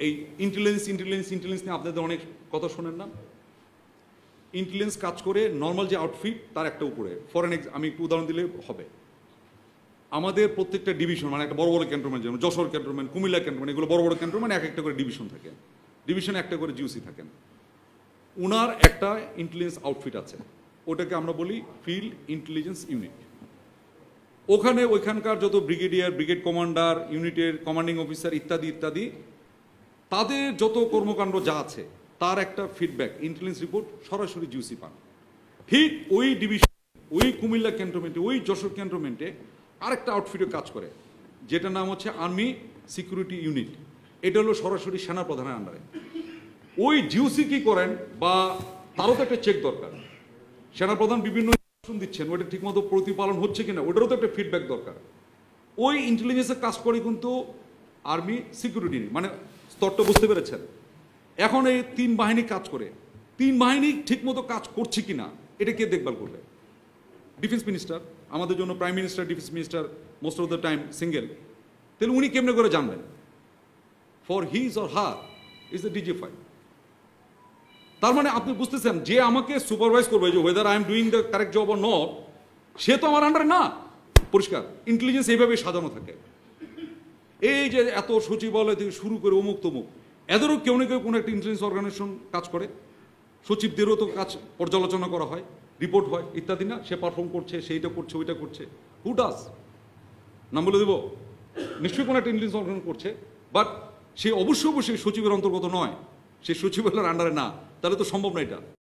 এই intelligence intelligence intelligence নিয়ে আপনাদের অনেক কথা শোনেন না? ইন্টেলিজেন্স কাজ করে নর্মাল যে আউটফিট তার একটা উপরে। আমি একটু উদাহরণ দিলে হবে। আমাদের প্রত্যেকটা ডিভিশন, মানে একটা বড় বড় ক্যান্টনমেন্ট, যেমন যশোর ক্যান্টনমেন্ট, কুমিল্লা ক্যান্টনমেন্ট, এগুলো বড় বড় ক্যান্টনমেন্ট, এক একটা করে ডিভিশন থাকে। ডিভিশনে একটা করে জিওসি থাকেন। ওনার একটা ইন্টেলিজেন্স আউটফিট আছে, ওটাকে আমরা বলি ফিল্ড ইন্টেলিজেন্স ইউনিট। ওখানে ওইখানকার যত ব্রিগেডিয়ার, ব্রিগেড কমান্ডার, ইউনিটের কমান্ডিং অফিসার ইত্যাদি ইত্যাদি, তাদের যত কর্মকাণ্ড যা আছে তার একটা ফিডব্যাক, ইন্টেলিজেন্স রিপোর্ট সরাসরি জিওসি পান। ঠিক ওই ডিভিশন, ওই কুমিল্লা ক্যান্টনমেন্টে, ওই যশোর ক্যান্টনমেন্টে আরেকটা আউটফিটে কাজ করে, যেটার নাম হচ্ছে আর্মি সিকিউরিটি ইউনিট। এটা হলো সরাসরি সেনা প্রধানের আন্ডারে। ওই জিওসি কি করেন, বা তারও তো একটা চেক দরকার। সেনাপ্রধান বিভিন্ন ইনস্ট্রাকশন দিচ্ছেন, ওটা ঠিকমতো প্রতিপালন হচ্ছে কিনা, ওটারও তো একটা ফিডব্যাক দরকার। ওই ইন্টেলিজেন্সের কাজ করে কিন্তু আর্মি সিকিউরিটি, মানে স্তরটা বুঝতে পেরেছেন? এখন এই তিন বাহিনী কাজ করে, তিন বাহিনী ঠিকমতো কাজ করছে কিনা এটা কে দেখভাল করবে? Defence minister. আমাদের জন্য prime minister, defence minister most of the time single. তাহলে উনি কেমনে করে জানবেন? For his or her is the DGFI. তার মানে আপনি বুঝতেছেন, যে আমাকে সুপারভাইজ করবে, যে whether I am doing the correct job or not, সে তো আমার আন্ডারে না। পরিষ্কার ইন্টেলিজেন্স এইভাবে সাজানো থাকে। এই যে এত সচিবালয় থেকে শুরু করে অমুক তমুক, এদেরও কেউ না কেউ কোনো একটা ইন্টেলিজেন্স অর্গানাইজেশন কাজ করে। সচিবদেরও তো কাজ পর্যালোচনা করা হয়, রিপোর্ট হয় ইত্যাদি না? সে পারফর্ম করছে, সেইটা করছে, ওইটা করছে। Who does? নাম বলে দেবো? নিশ্চয়ই কোনো একটা ইন্টেলিজেন্স অর্গানাইজেশন করছে, বাট সে অবশ্যই সচিবের অন্তর্গত নয়, সে সচিবালয়ের আন্ডারে না। তাহলে তো সম্ভব না এটা।